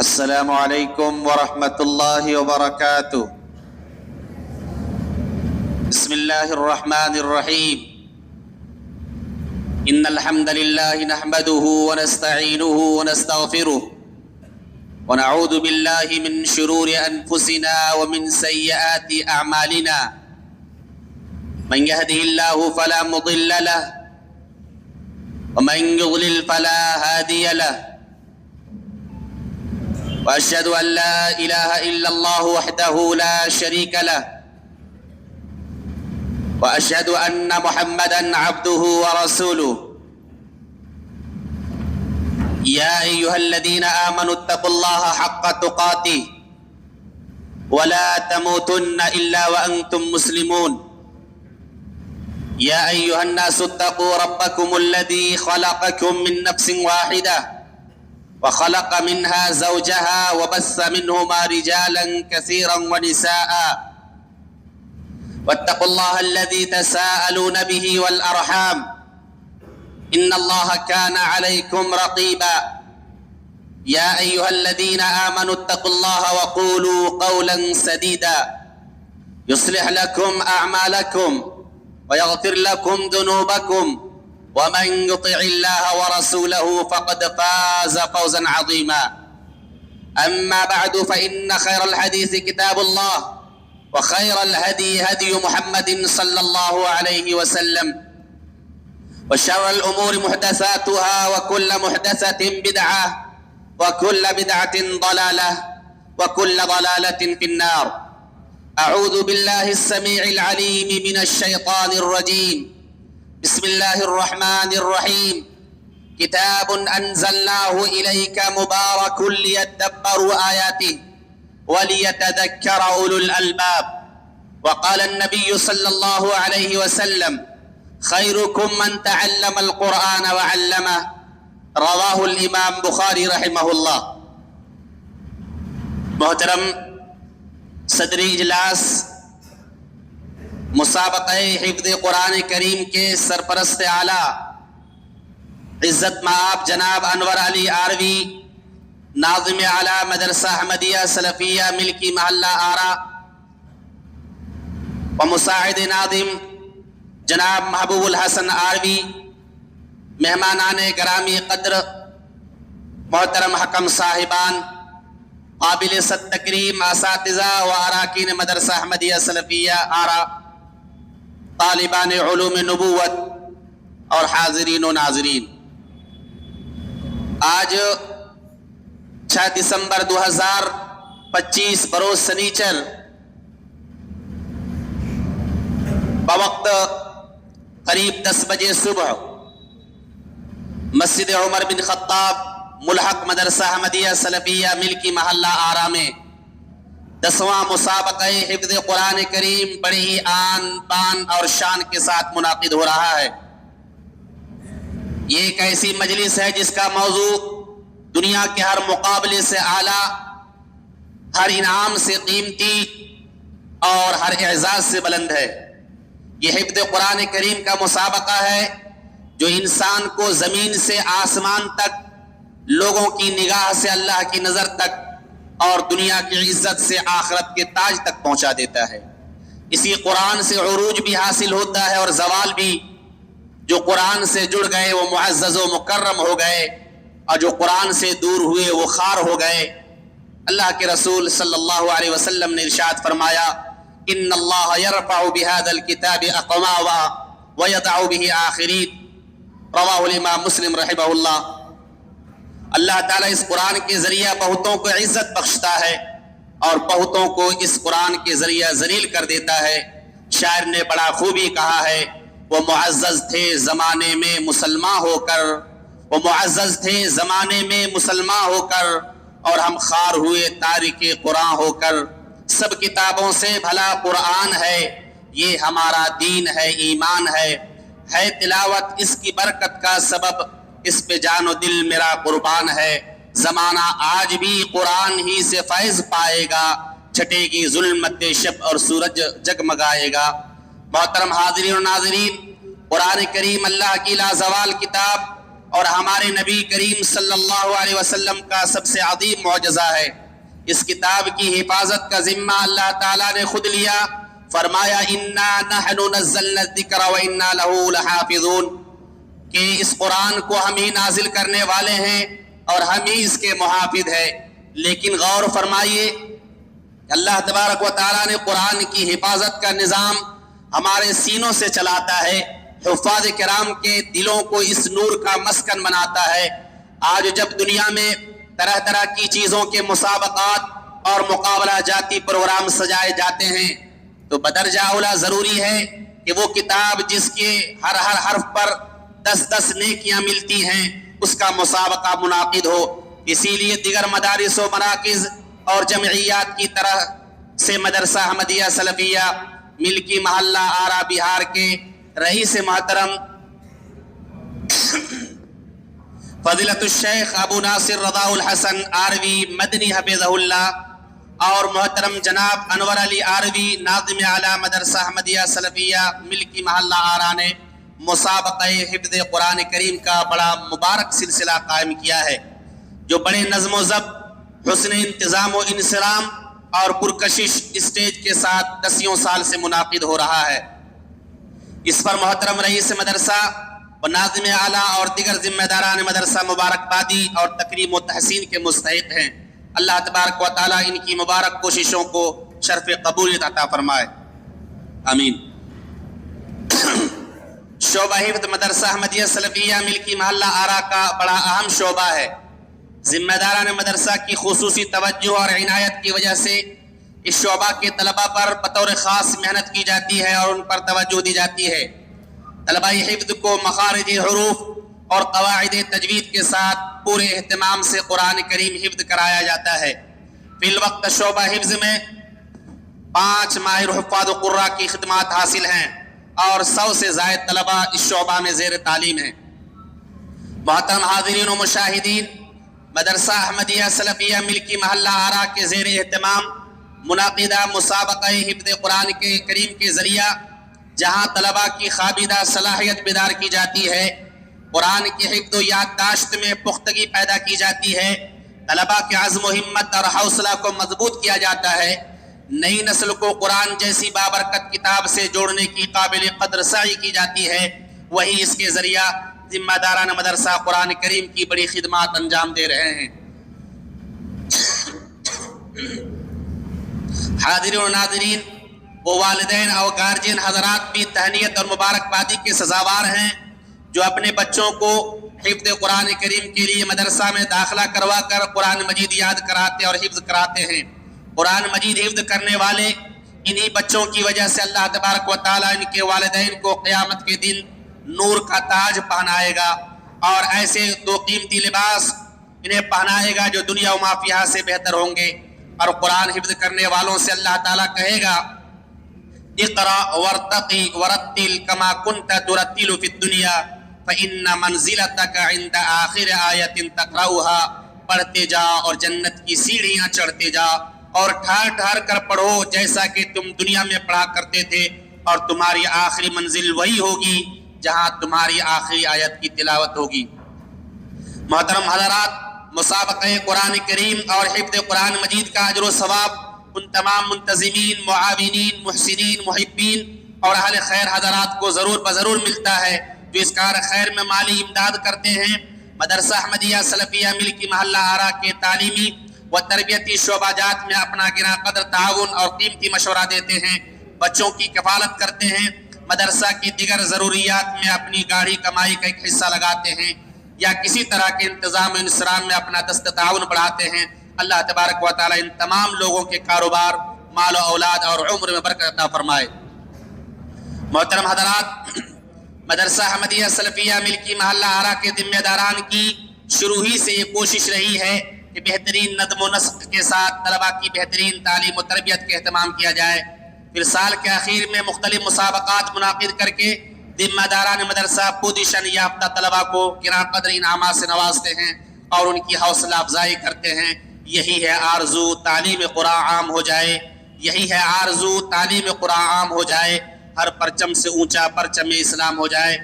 السلام علیکم ورحمۃ اللہ وبرکاتہ۔ بسم اللہ الرحمن الرحیم۔ ان الحمد للہ نحمده ونستعینه ونستغفره ونعوذ باللہ من شرور انفسنا ومن سیئات اعمالنا، من يهده الله فلا مضل له ومن يضلل فلا هادي له، وأشهد أن لا إله إلا الله وحده لا شريك له، وأشهد أن محمدا عبده ورسوله۔ يا أيها الذين آمنوا اتقوا الله حق تقاته ولا تموتن إلا وأنتم مسلمون۔ يا أيها الناس اتقوا ربكم الذي خلقكم من نفس واحدة وخلق منها زوجها وبث منهما رجالا كثيرا ونساء، واتقوا الله الذي تساءلون به والأرحام إن الله كان عليكم رقيبا۔ يا أيها الذين آمنوا اتقوا الله وقولوا قولا سديدا يصلح لكم أعمالكم ويغفر لكم ذنوبكم، ومن يطع الله ورسوله فقد فاز فوزا عظيما۔ أما بعد فإن خير الحديث كتاب الله، وخير الهدي هدي محمد صلى الله عليه وسلم، وشر الأمور محدثاتها وكل محدثة بدعة وكل بدعة ضلالة وكل ضلالة في النار۔ أعوذ بالله السميع العليم من الشيطان الرجيم۔ بسم الله الرحمن الرحيم۔ كتاب أنزلناه إليك مبارك ليدبروا آياته وليتذكر أولو الألباب۔ وقال النبي صلى الله عليه وسلم: خيركم من تعلم القرآن وعلمه۔ رواه الإمام بخاری رحمہ اللہ۔ محترم صدری اجلاس، مسابقہ حفظ قرآن کریم کے سرپرست اعلیٰ عزت مآب جناب انور علی آروی، ناظم اعلیٰ مدرسہ احمدیہ سلفیہ ملکی محلہ آرا، و مساعد ناظم جناب محبوب الحسن آروی، مہمانان گرامی قدر، محترم حکم صاحبان، قابل صد تکریم اساتذہ و اراکین مدرسہ احمدیہ سلفیہ آرا، طالبان علوم نبوت اور حاضرین و ناظرین، آج 6 دسمبر 2025 بروز سنیچر بوقت قریب 10 بجے صبح مسجد عمر بن خطاب ملحق مدرسہ احمدیہ سلفیہ ملکی محلہ آرا میں 10واں مسابقہ حفظ قرآن کریم بڑی ہی آن بان اور شان کے ساتھ منعقد ہو رہا ہے۔ یہ ایک ایسی مجلس ہے جس کا موضوع دنیا کے ہر مقابلے سے اعلیٰ، ہر انعام سے قیمتی اور ہر اعزاز سے بلند ہے۔ یہ حفظ قرآن کریم کا مسابقہ ہے جو انسان کو زمین سے آسمان تک، لوگوں کی نگاہ سے اللہ کی نظر تک، اور دنیا کی عزت سے آخرت کے تاج تک پہنچا دیتا ہے۔ اسی قرآن سے عروج بھی حاصل ہوتا ہے اور زوال بھی۔ جو قرآن سے جڑ گئے وہ معزز و مکرم ہو گئے، اور جو قرآن سے دور ہوئے وہ خوار ہو گئے۔ اللہ کے رسول صلی اللہ علیہ وسلم نے ارشاد فرمایا: ان اللہ یرفع بہذا الکتاب اقواما ویضع بہ آخرین۔ رواہ الامام مسلم رحمہ اللہ۔ اللہ تعالیٰ اس قرآن کے ذریعہ بہتوں کو عزت بخشتا ہے اور بہتوں کو اس قرآن کے ذریعہ ذلیل کر دیتا ہے۔ شاعر نے بڑا خوبی کہا ہے: وہ معزز تھے زمانے میں مسلمان ہو کر، وہ معزز تھے زمانے میں مسلمان ہو کر، اور ہم خوار ہوئے تارک قرآن ہو کر۔ سب کتابوں سے بھلا قرآن ہے، یہ ہمارا دین ہے، ایمان ہے تلاوت اس کی برکت کا سبب، اس پہ جان و دل میرا قربان ہے۔ زمانہ آج بھی قرآن ہی سے فیض پائے گا، چھٹے گی ظلمت شب اور سورج جگمگائے گا۔ محترم حاضرین و ناظرین، قرآن کریم اللہ کی لازوال کتاب اور ہمارے نبی کریم صلی اللہ علیہ وسلم کا سب سے عظیم معجزہ ہے۔ اس کتاب کی حفاظت کا ذمہ اللہ تعالیٰ نے خود لیا، فرمایا انا نحن نزلنا الذکر وانا لہ لحافظون، کہ اس قرآن کو ہم ہی نازل کرنے والے ہیں اور ہم ہی اس کے محافظ ہیں۔ لیکن غور فرمائیے، اللہ تبارک و تعالیٰ نے قرآن کی حفاظت کا نظام ہمارے سینوں سے چلاتا ہے، حفاظ کرام کے دلوں کو اس نور کا مسکن بناتا ہے۔ آج جب دنیا میں طرح طرح کی چیزوں کے مسابقات اور مقابلہ جاتی پروگرام سجائے جاتے ہیں، تو بدرجہ اولا ضروری ہے کہ وہ کتاب جس کے ہر حرف پر 10 نیکیاں ملتی ہیں اس کا مسابقہ منعقد ہو۔ اسی لیے دیگر مدارس و مراکز اور جمعیات کی طرح سے مدرسہ احمدیہ سلفیہ ملکی محلہ آرا بہار کے رئیس محترم فضیلت الشیخ ابو ناصر رضا الحسن آروی مدنی حفظہ اللہ اور محترم جناب انور علی آروی ناظم اعلیٰ مدرسہ احمدیہ سلفیہ ملکی محلہ آرا نے مسابقہ حفظ قرآن کریم کا بڑا مبارک سلسلہ قائم کیا ہے، جو بڑے نظم و ضبط، حسن انتظام و انصرام اور پرکشش اسٹیج کے ساتھ 10 سال سے منعقد ہو رہا ہے۔ اس پر محترم رئیس مدرسہ و ناظم اعلیٰ اور دیگر ذمہ داران مدرسہ مبارکبادی اور تکریم و تحسین کے مستحق ہیں۔ اللہ تبارک و تعالیٰ ان کی مبارک کوششوں کو شرف قبولیت عطا فرمائے، آمین۔ شعبہ حفظ مدرسہ احمدیہ سلفیہ ملکی محلہ آرا کا بڑا اہم شعبہ ہے۔ ذمہ داران مدرسہ کی خصوصی توجہ اور عنایت کی وجہ سے اس شعبہ کے طلباء پر بطور خاص محنت کی جاتی ہے اور ان پر توجہ دی جاتی ہے۔ طلباء حفظ کو مخارج حروف اور قواعد تجوید کے ساتھ پورے اہتمام سے قرآن کریم حفظ کرایا جاتا ہے۔ فی الوقت شعبہ حفظ میں 5 ماہر حفاظ و قراء کی خدمات حاصل ہیں اور 100 سے زائد طلباء اس شعبہ میں زیر تعلیم ہیں۔ محترم حاضرین و مشاہدین، مدرسہ احمدیہ سلفیہ ملکی محلہ آرا کے زیر اہتمام منعقدہ مسابقہ حفظ قرآن کے کریم کے ذریعہ جہاں طلباء کی خوابیدہ صلاحیت بیدار کی جاتی ہے، قرآن کی حفظ و یادداشت میں پختگی پیدا کی جاتی ہے، طلباء کے عزم و ہمت اور حوصلہ کو مضبوط کیا جاتا ہے، نئی نسل کو قرآن جیسی بابرکت کتاب سے جوڑنے کی قابل قدر سعی کی جاتی ہے، وہی اس کے ذریعہ ذمہ داران مدرسہ قرآن کریم کی بڑی خدمات انجام دے رہے ہیں۔ حاضرین و ناظرین، وہ والدین اور گارجین حضرات بھی تہنیت اور مبارکبادی کے سزاوار ہیں جو اپنے بچوں کو حفظ قرآن کریم کے لیے مدرسہ میں داخلہ کروا کر قرآن مجید یاد کراتے اور حفظ کراتے ہیں۔ قرآن مجید حفظ کرنے والے انہی بچوں کی وجہ سے اللہ تبارک و تعالیٰ ان کے والدین کو قیامت کے دن نور کا تاج پہنائے گا اور ایسے 2 قیمتی لباس انہیں پہنائے گا جو دنیا و ما فیہا سے بہتر ہوں گے۔ اور قرآن حفظ کرنے والوں سے اللہ تعالیٰ کہے گا اقرأ وارتقی ورتل کما کنت ترتل فی الدنیا فإن منزلتک عند آخر آیت تقرأها، پڑھتے جا اور جنت کی سیڑھیاں چڑھتے جا اور ٹھہر ٹھہر کر پڑھو جیسا کہ تم دنیا میں پڑھا کرتے تھے، اور تمہاری آخری منزل وہی ہوگی جہاں تمہاری آخری آیت کی تلاوت ہوگی۔ محترم حضرات، مسابقہ قرآن کریم اور حفظ قرآن مجید کا اجر و ثواب ان تمام منتظمین، معاونین، محسنین، محبین اور اہل خیر حضرات کو ضرور بضرور ملتا ہے جو اس کار خیر میں مالی امداد کرتے ہیں۔ مدرسہ احمدیہ سلفیہ ملکی محلہ آرا کے تعلیمی و تربیتی شعبہ جات میں اپنا گراں قدر تعاون اور قیمتی مشورہ دیتے ہیں، بچوں کی کفالت کرتے ہیں، مدرسہ کی دیگر ضروریات میں اپنی گاڑی کمائی کا ایک حصہ لگاتے ہیں یا کسی طرح کے انتظام و انصرام میں اپنا دست تعاون بڑھاتے ہیں۔ اللہ تبارک و تعالی ان تمام لوگوں کے کاروبار، مال و اولاد اور عمر میں برکت عطا فرمائے۔ محترم حضرات، مدرسہ احمدیہ سلفیہ ملکی محلہ آرا کے ذمہ داران کی شروع ہی سے یہ کوشش رہی ہے کہ بہترین نظم و نسق کے ساتھ طلباء کی بہترین تعلیم و تربیت کے اہتمام کیا جائے۔ پھر سال کے آخر میں مختلف مسابقات منعقد کر کے ذمہ داران مدرسہ پوزیشن یافتہ طلباء کو گراں قدر انعامات سے نوازتے ہیں اور ان کی حوصلہ افزائی کرتے ہیں۔ یہی ہے آرزو تعلیم قرآن عام ہو جائے، یہی ہے آرزو تعلیم قرآن عام ہو جائے، ہر پرچم سے اونچا پرچم اسلام ہو جائے۔